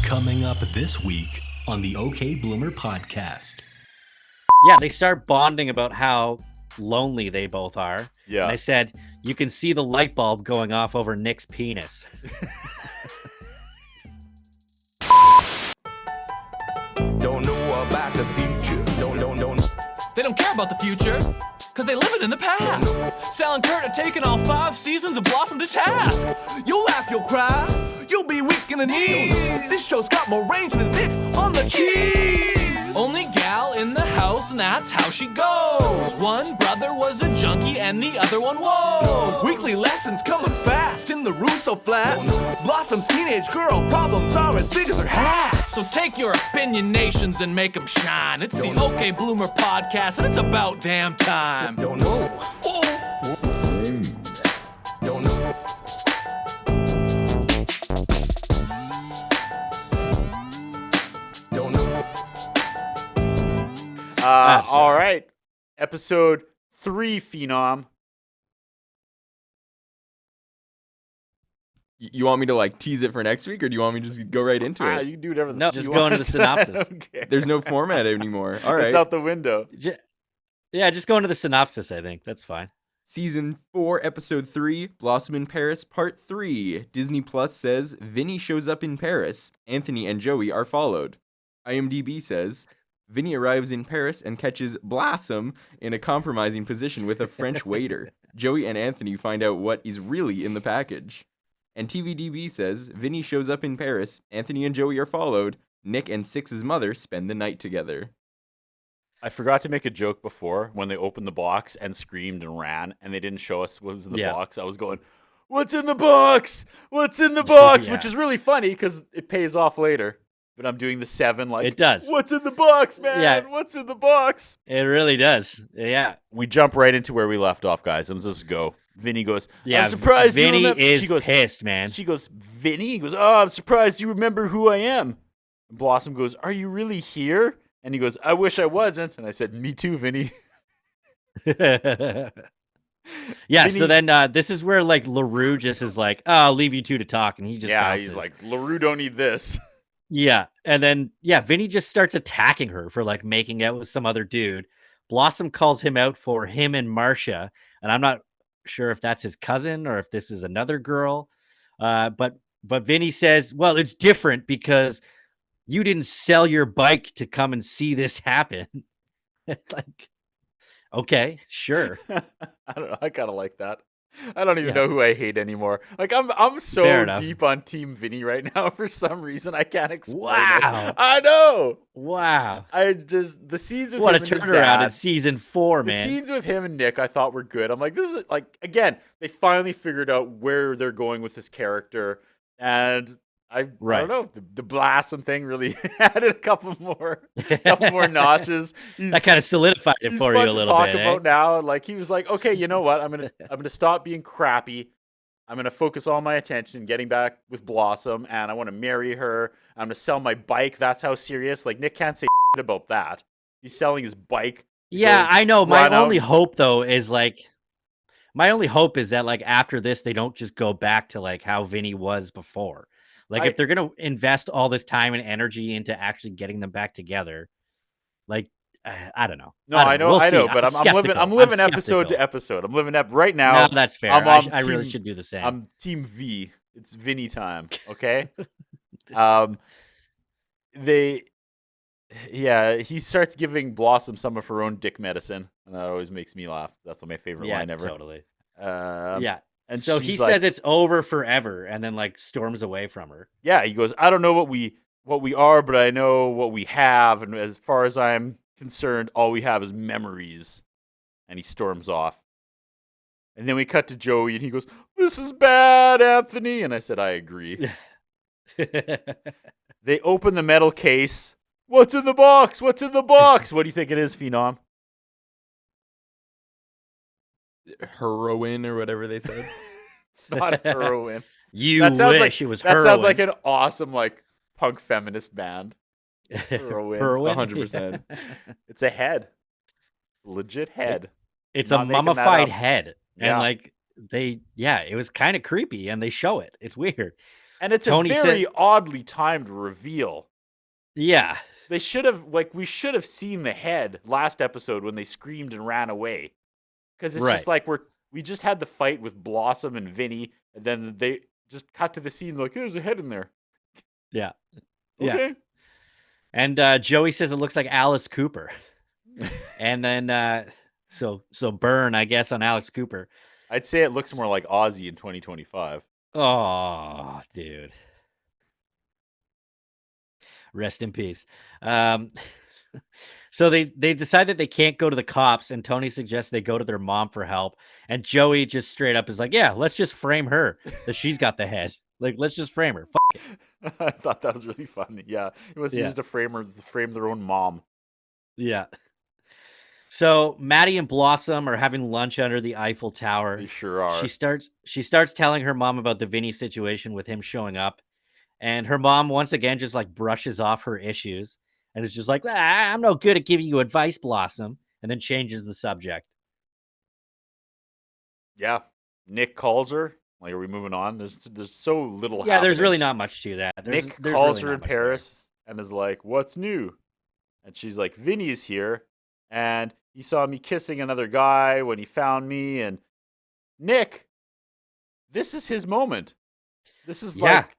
Coming up this week on the OK Bloomer podcast. Yeah, they start bonding about how lonely they both are. Yeah. And I said, you can see the light bulb going off over Nick's penis. Don't know about the future. Don't. They don't care about the future, because they live it in the past. Sal and Curtis taking all 5 seasons of Blossom to task. You'll laugh, you'll cry, you'll be weak in the knees. This show's got more range than Nick on the keys. Only gal in the house, and that's how she goes. One brother was a junkie, and the other one was. Weekly lessons coming fast in the Russo flat. Blossom's teenage girl problems are as big as her hat. So take your opinionations and make them shine. It's the OK Bloomer podcast, and it's about damn time. Don't know. Don't know. Don't know. All right. Episode 3, Phenom. You want me to like tease it for next week, or do you want me to just go right into it? You can do whatever the No, fuck just you go want. into the synopsis. I don't care. There's no format anymore. All right. It's out the window. Yeah, just go into the synopsis, I think. That's fine. Season 4, Episode 3, Blossom in Paris, Part 3. Disney Plus says Vinny shows up in Paris. Anthony and Joey are followed. IMDb says Vinny arrives in Paris and catches Blossom in a compromising position with a French waiter. Joey and Anthony find out what is really in the package. And TVDB says Vinny shows up in Paris. Anthony and Joey are followed. Nick and Six's mother spend the night together. I forgot to make a joke before when they opened the box and screamed and ran, and they didn't show us what was in the box. I was going, "What's in the box? What's in the box?" Which is really funny because it pays off later. But I'm doing the 7 like, It does. "What's in the box, man? Yeah. What's in the box?" It really does. Yeah. We jump right into where we left off, guys. Let's just go. Vinny goes, Yeah, "I'm surprised you Vinny remember." is She goes, pissed, man. She goes, "Vinny?" He goes, "Oh, I'm surprised you remember who I am." And Blossom goes, "Are you really here?" And he goes, "I wish I wasn't." And I said, "Me too, Vinny." Yeah, Vinny- so then this is where like LaRue just is like, oh, I'll leave you two to talk, and he just bounces. He's like, "LaRue don't need this." Yeah, and then Vinny just starts attacking her for like making out with some other dude. Blossom calls him out for him and Marcia, and I'm not sure if that's his cousin or if this is another girl. But Vinny says, "Well, it's different because you didn't sell your bike to come and see this happen." Like, okay, sure. I don't know. I kind of like that. I don't even Yeah. know who I hate anymore. Like I'm Fair so enough. deep on Team Vinny right now for some reason. I can't explain Wow. it. I know. Wow. I just the scenes with What a him and his turnaround in dad, season 4, the man. scenes with him and Nick, I thought were good. I'm like, this is like again, they finally figured out where they're going with this character, and I Right. don't know. The Blossom thing really added a couple more notches. That kind of solidified it He's for fun you a to little talk bit. about now. Like he was like, okay, you know what? I'm gonna stop being crappy. I'm gonna focus all my attention getting back with Blossom, and I want to marry her. I'm gonna sell my bike. That's how serious. Like Nick can't say shit about that. He's selling his bike. Yeah, Go I know. My run out. only hope though is like that like after this they don't just go back to like how Vinny was before. Like if they're gonna invest all this time and energy into actually getting them back together, like I don't know. No, I don't I know, We'll see. but I'm skeptical. living episode to skeptical. episode. I'm living up right now. No, that's fair. I'm I on really team- should do the same. I'm Team V. It's Vinny time. Okay. He starts giving Blossom some of her own dick medicine, and that always makes me laugh. That's my favorite line ever. Totally. Yeah. And So she's he like, says it's over forever, and then like storms away from her. yeah, he goes, "I don't know what we are, but I know what we have, and as far as I'm concerned, all we have is memories." And he storms off. And then we cut to Joey, and he goes, "This is bad, Anthony." And I said, "I agree." They open the metal case. "What's in the box? What's in the box?" What do you think it is, Phenom? Heroin or whatever they said. It's not heroin. You That sounds wish it was That heroin. sounds like an awesome like punk feminist band. Heroin. Heroin? 100%. It's a head. Legit head. It's Not a making that mummified up. head. Yeah. And like it was kind of creepy and they show it. It's weird. And it's Tony a said- very oddly timed reveal. Yeah. They should have, we should have seen the head last episode when they screamed and ran away. Because it's just Right. like we just had the fight with Blossom and Vinny, and then they just cut to the scene like, there's a head in there. Yeah. Okay. Yeah. And Joey says it looks like Alice Cooper. And then so burn, I guess, on Alex Cooper. I'd say it looks more like Ozzy in 2025. Oh, dude. Rest in peace. So they decide that they can't go to the cops, and Tony suggests they go to their mom for help. And Joey just straight up is like, yeah, let's just frame her that she's got the head. Like, let's just frame her. Fuck it. I thought that was really funny. Yeah. It was used to frame their own mom. Yeah. So Maddie and Blossom are having lunch under the Eiffel Tower. They sure are. She starts telling her mom about the Vinny situation with him showing up. And her mom once again just like brushes off her issues and is just like, I'm no good at giving you advice, Blossom, and then changes the subject. Yeah. Nick calls her. Like, are we moving on? There's so little Yeah, there's happening. really not much to that. Nick there's calls really her not in much there. Paris and is like, what's new? And she's like, Vinny's here. And he saw me kissing another guy when he found me. And Nick, this is his moment. This is like,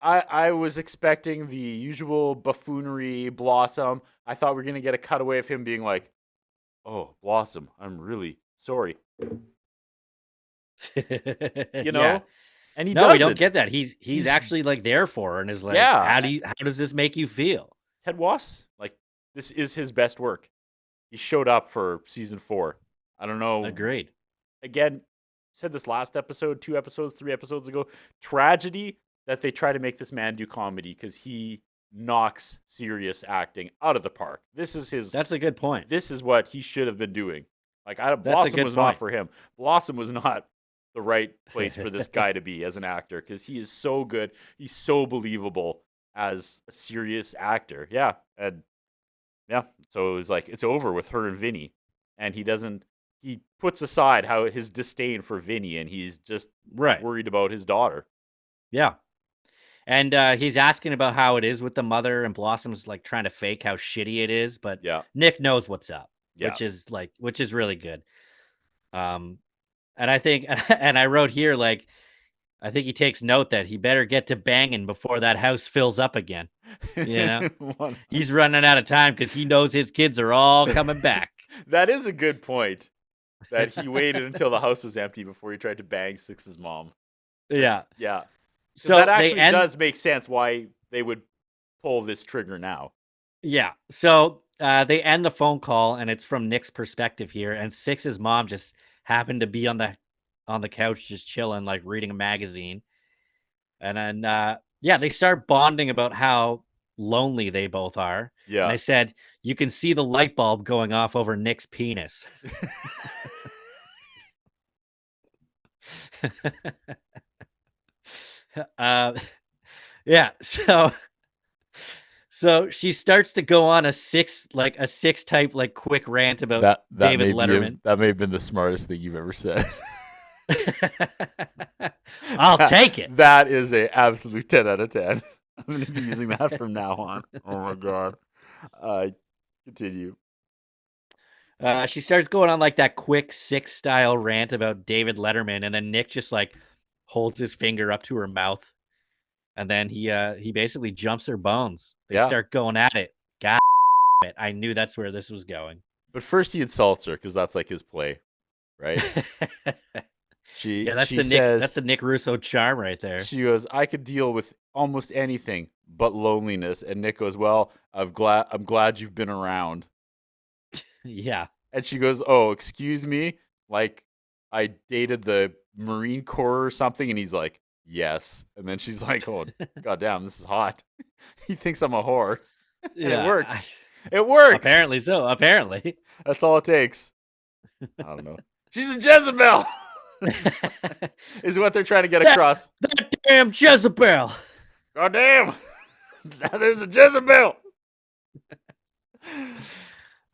I was expecting the usual buffoonery Blossom. I thought we were going to get a cutaway of him being like, oh, Blossom, I'm really sorry. You know? Yeah. And he No, doesn't. we don't get that. He's actually like there for her and is like, Yeah. how does this make you feel? Ted Wass, like, this is his best work. He showed up for season 4. I don't know. Agreed. Again, said this last episode, 2 episodes, 3 episodes ago. Tragedy that they try to make this man do comedy because he knocks serious acting out of the park. This is his. That's a good point. This is what he should have been doing. Like, That's a Blossom good was point. not for him. Blossom was not the right place for this guy to be as an actor because he is so good. He's so believable as a serious actor. Yeah. And yeah. So it was like, it's over with her and Vinny. And he puts aside his disdain for Vinny and he's just Right. worried about his daughter. Yeah. And he's asking about how it is with the mother, and Blossom's like trying to fake how shitty it is, but Yeah. Nick knows what's up, Yeah. which is really good. And I think, and I wrote here, like, I think he takes note that he better get to banging before that house fills up again. You know, he's running out of time because he knows his kids are all coming back. That is a good point. That he waited until the house was empty before he tried to bang Six's mom. Yeah. Yeah. So that actually they does make sense why they would pull this trigger now. Yeah. So they end the phone call, and it's from Nick's perspective here. And Six's mom just happened to be on the couch, just chilling, like reading a magazine. And then they start bonding about how lonely they both are. Yeah. And I said, you can see the light bulb going off over Nick's penis. Yeah. So she starts to go on a six type like quick rant about David Letterman. That may have been the smartest thing you've ever said. I'll take it. That is a absolute 10 out of 10. I'm going to be using that from now on. Oh my god. Continue. She starts going on like that quick Six style rant about David Letterman, and then Nick just like holds his finger up to her mouth, and then he basically jumps her bones. They start going at it. God it. I knew that's where this was going. But first he insults her because that's like his play, right? That's the Nick Russo charm right there. She goes, I could deal with almost anything but loneliness. And Nick goes, well, I'm glad you've been around. Yeah. And she goes, oh, excuse me? Like, I dated the Marine Corps or something? And he's like, yes. And then she's like, oh, goddamn, this is hot. He thinks I'm a whore. And it works. It works. Apparently so. Apparently. That's all it takes. I don't know. She's a Jezebel. Is what they're trying to get across. That damn Jezebel. Goddamn. There's a Jezebel.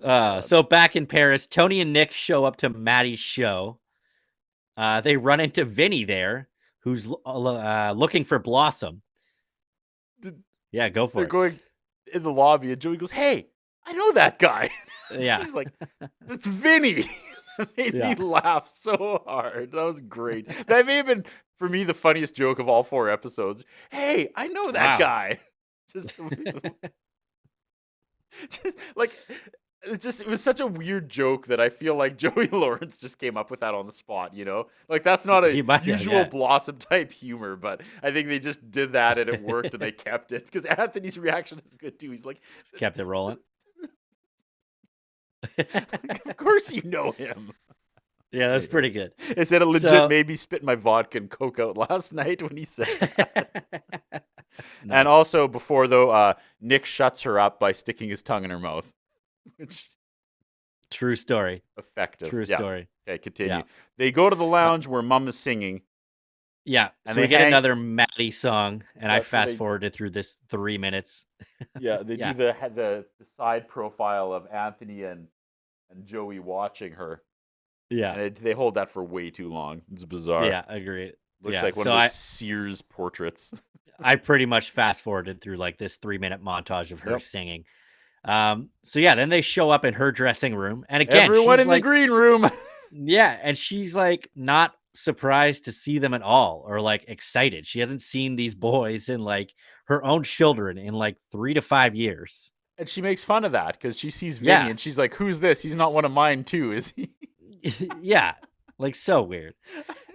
So back in Paris, Tony and Nick show up to Maddie's show. They run into Vinny there, who's looking for Blossom. Yeah, go for They're it. going in the lobby, and Joey goes, "Hey, I know that guy." Yeah. He's like, "That's Vinny." That made Yeah. me laugh so hard. That was great. That may have been, for me, the funniest joke of all 4 episodes. Hey, I know that Wow. guy. Just like it was such a weird joke that I feel like Joey Lawrence just came up with that on the spot, you know? Like that's not a He might have, usual yeah. Blossom type humor, but I think they just did that and it worked and they kept it because Anthony's reaction is good too. He's like, Kept it rolling. of course you know him. Yeah, that's pretty good. It said it legit So- made me spit my vodka and Coke out last night when he said that. Nice. And also before though, Nick shuts her up by sticking his tongue in her mouth, which True story. effective. True Yeah. story. Okay, continue. Yeah. They go to the lounge where Mum is singing. Yeah. And So we they get hang- another Maddie song, and I That's where they- fast forwarded through this 3 minutes. Yeah, they Yeah. do the side profile of Anthony and Joey watching her, Yeah. and they hold that for way too long. It's bizarre. Yeah, agreed. Looks yeah. like one so of those Sears portraits. I pretty much fast forwarded through like this 3-minute montage of her Yep. singing. So yeah, then they show up in her dressing room, and again, Everyone she's in like, the green room. yeah, and she's like not surprised to see them at all, or like excited. She hasn't seen these boys in like her own children in like 3 to 5 years. And she makes fun of that because she sees Vinny Yeah. and she's like, "Who's this? He's not one of mine, too, is he?" Yeah, like so weird.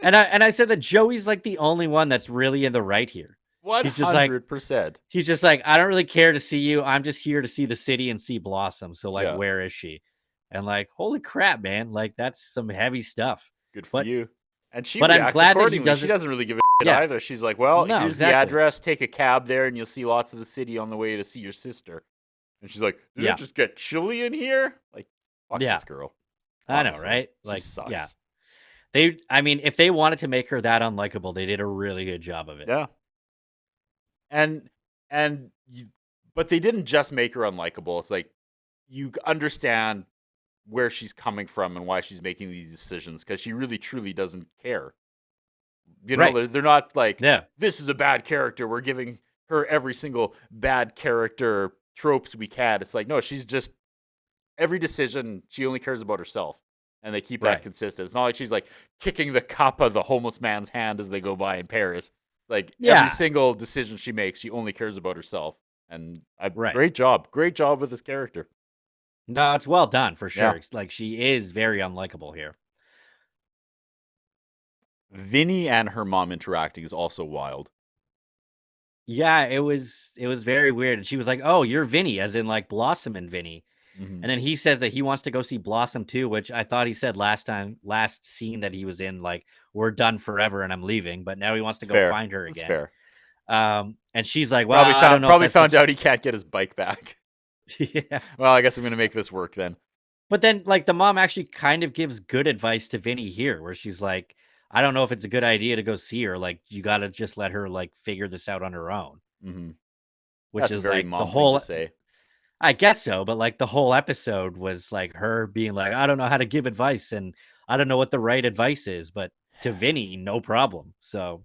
And I said that Joey's like the only one that's really in the right here. He's just like- 100%. He's just like, I don't really care to see you. I'm just here to see the city and see Blossom. So like, Yeah. where is she? And like, holy crap, man! Like that's some heavy stuff. Good for But- you. And she but I'm reacts glad that he accordingly. She doesn't- doesn't really give a shit Yeah. either. She's like, "Well, No, here's exactly. the address. Take a cab there, and you'll see lots of the city on the way to see your sister." And she's like, "Did Yeah. it just get chilly in here?" Like, fuck Yeah. this girl. I know, Honestly, right? she Like, sucks. yeah. I mean, if they wanted to make her that unlikable, they did a really good job of it. Yeah. But they didn't just make her unlikable. It's like you understand where she's coming from and why she's making these decisions because she really truly doesn't care. You know, Right. they're not like, Yeah. this is a bad character. We're giving her every single bad character tropes we can. It's like, no, she's just every decision, she only cares about herself. And they keep Right. that consistent. It's not like she's like kicking the cup of the homeless man's hand as they go by in Paris. Like Yeah. every single decision she makes, she only cares about herself. And Right. great job with this character. No, it's well done for sure. Yeah. It's like she is very unlikable here. Vinny and her mom interacting is also wild. Yeah, it was very weird. And she was like, "Oh, you're Vinny," as in like Blossom and Vinny. Mhm. And then he says that he wants to go see Blossom too, which I thought he said last scene that he was in, like, we're done forever and I'm leaving, but now he wants to go Fair. find her That's again. fair. And she's like, well, I don't know. Probably found out he can't get his bike back. Yeah. Well, I guess I'm gonna make this work then. But then like the mom actually kind of gives good advice to Vinny here, where she's like, I don't know if it's a good idea to go see her. Like, you got to just let her like figure this out on her own, Mm-hmm. which That's is a very like mom the thing whole, to say. I guess so. But like the whole episode was like her being like, I don't know how to give advice and I don't know what the right advice is, but to Vinny, no problem. So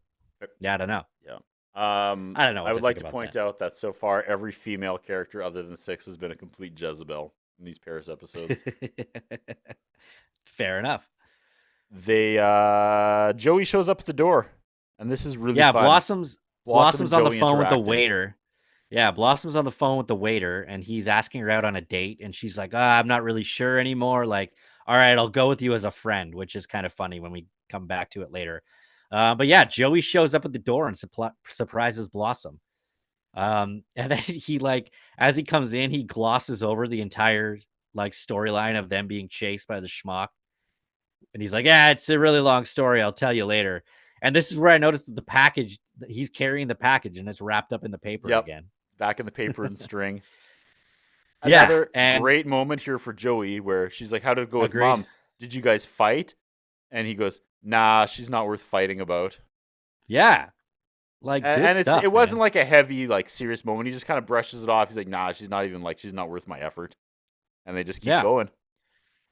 yeah, I don't know. Yeah. I don't know what I to would like think to about point that. out that so far every female character other than Six has been a complete Jezebel in these Paris episodes. Fair enough. Joey shows up at the door, and this is really Yeah, fun. Blossom's Blossom and on the Joey phone with the interacting. waiter. Yeah, Blossom's on the phone with the waiter, and he's asking her out on a date, and she's like, I'm not really sure anymore. Like, all right, I'll go with you as a friend, which is kind of funny when we come back to it later. But yeah, Joey shows up at the door and surprises Blossom. And then he like, as he comes in, he glosses over the entire like storyline of them being chased by the schmuck. And he's like, yeah, it's a really long story. I'll tell you later. And this is where I noticed that the package, he's carrying the package and it's wrapped up in the paper Yep. again. Back in the paper and string. Yeah, Another and- great moment here for Joey where she's like, how did it go with Agreed. Mom? Did you guys fight? And he goes, nah, she's not worth fighting about. Yeah. Like, And, good and stuff, it wasn't man. like a heavy, like serious moment. He just kind of brushes it off. He's like, nah, she's not worth my effort. And they just keep Yeah. going.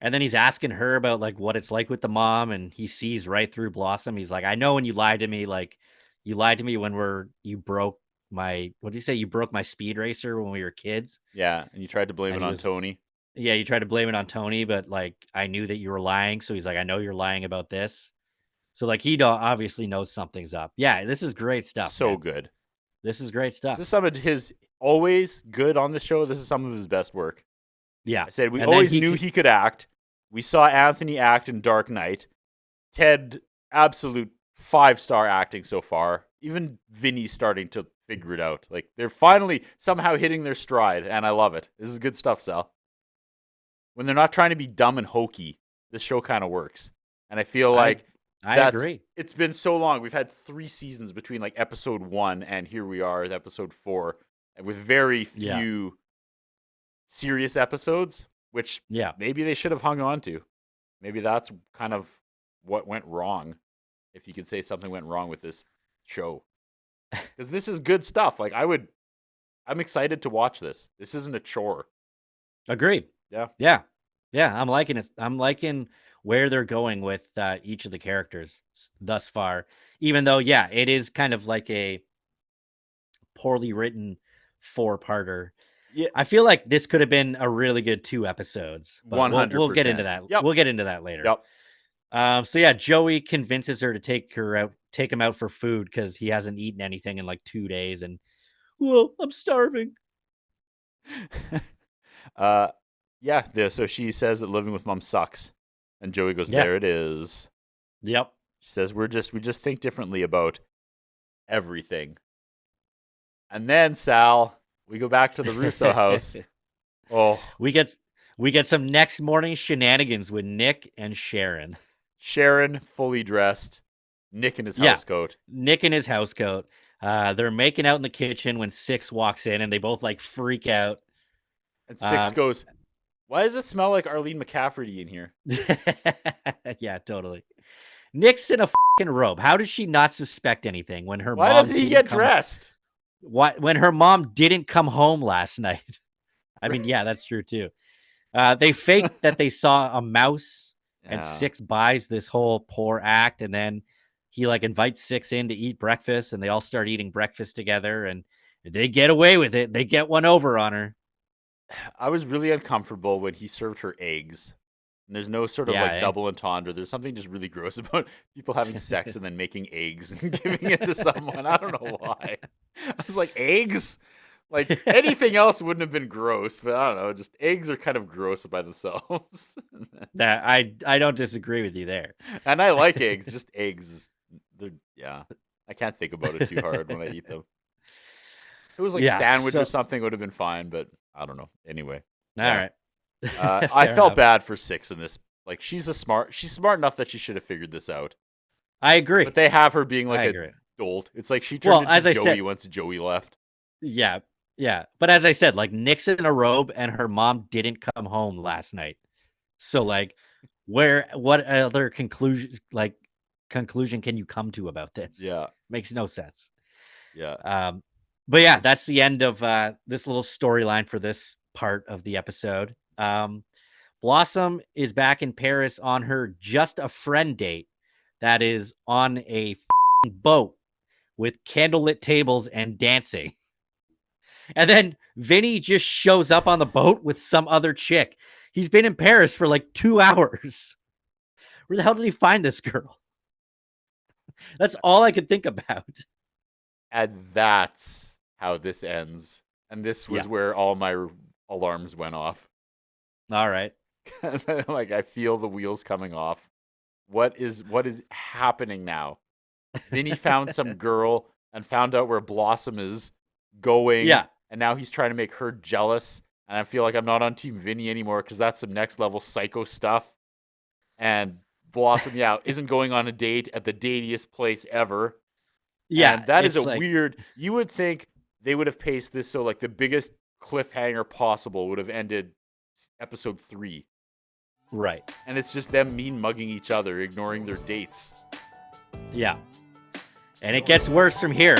And then he's asking her about like what it's like with the mom, and he sees right through Blossom. He's like, I know when you lied to me, like you lied to me when you broke my, what did you say? You broke my speed racer when we were kids. Yeah, and you tried to blame And it he on was- Tony. Yeah, you tried to blame it on Tony, but like I knew that you were lying. So he's like, I know you're lying about this. So like he obviously knows something's up. Yeah, this is great stuff. So man. good. This is great stuff. This is some of his always good on the show. This is some of his best work. Yeah. I said we And then always knew could- he could act. We saw Anthony act in Dark Knight. Ted, absolute 5-star acting so far. Even Vinny's starting to figure it out. Like they're finally somehow hitting their stride, and I love it. This is good stuff, Sal. When they're not trying to be dumb and hokey, this show kind of works. And I feel like I that's- agree. it's been so long. We've had 3 seasons between like episode 1 and here we are at episode 4, with very few serious episodes, which Yeah. maybe they should have hung on to. Maybe that's kind of what went wrong, if you could say something went wrong with this show. Because this is good stuff. Like I'm excited to watch this. This isn't a chore. Agreed. Yeah. Yeah. Yeah. I'm liking it. I'm liking where they're going with each of the characters thus far. Even though, yeah, it is kind of like a poorly written 4-parter. Yeah. I feel like this could have been a really good 2 episodes. But we'll get into 100%. that. Yep. We'll get into that later. Yep. So yeah, Joey convinces her to take him out for food because he hasn't eaten anything in like 2 days, and well, I'm starving. Yeah. So she says that living with mom sucks, and Joey goes, Yeah. "There it is." Yep. She says, we just think differently about everything. And then, Sal, we go back to the Russo house. Oh, We get some next morning shenanigans with Nick and Sharon. Sharon fully dressed, Nick in his Yeah. house coat. Nick in his house coat. They're making out in the kitchen when Six walks in, and they both like freak out. And Six goes, "Why does it smell like Arlene McCafferty in here?" Yeah, totally. Nick's in a fucking robe. How does she not suspect anything when her Why mom doesn't he didn't get come- dressed? when her mom didn't come home last night? I mean, yeah, that's true too. They fake that they saw a mouse, and Yeah. Six buys this whole poor act, and then he like invites Six in to eat breakfast, and they all start eating breakfast together, and they get away with it. They get one over on her. I was really uncomfortable when he served her eggs. And there's no sort of Yeah, like eh? double entendre. There's something just really gross about people having sex and then making eggs and giving it to someone. I don't know why. I was like, eggs? Like anything else wouldn't have been gross, but I don't know. Just eggs are kind of gross by themselves. That I don't disagree with you there. And I like eggs. Just eggs. Yeah. I can't think about it too hard when I eat them. If it was like Yeah, sandwich or so- something, it would have been fine, but I don't know. Anyway. All Yeah. right. I Fair felt enough. bad for Six in this. Like she's smart enough that she should have figured this out. I agree. But they have her being I like agree. a dolt. It's like she turned Well, as into I Joey said- once Joey left. Yeah, yeah. But as I said, like Nick's in a robe, and her mom didn't come home last night. So like, what other conclusion can you come to about this? Yeah, Makes no sense. yeah. But yeah, that's the end of this little storyline for this part of the episode. Blossom is back in Paris on her just a friend date that is on a f***ing boat with candlelit tables and dancing. And then Vinny just shows up on the boat with some other chick. He's been in Paris for like 2 hours. Where the hell did he find this girl? That's all I could think about. And that's how this ends. And this was Yeah. where all my alarms went off. All right. Like I feel the wheels coming off. What is happening now? Vinny found some girl and found out where Blossom is going. Yeah. And now he's trying to make her jealous. And I feel like I'm not on Team Vinny anymore because that's some next level psycho stuff. And Blossom, isn't going on a date at the datiest place ever. Yeah. And that is it's a like- weird. You would think they would have paced this so like the biggest cliffhanger possible would have ended episode 3. Right. And it's just them mean mugging each other, ignoring their dates. Yeah. And it gets worse from here.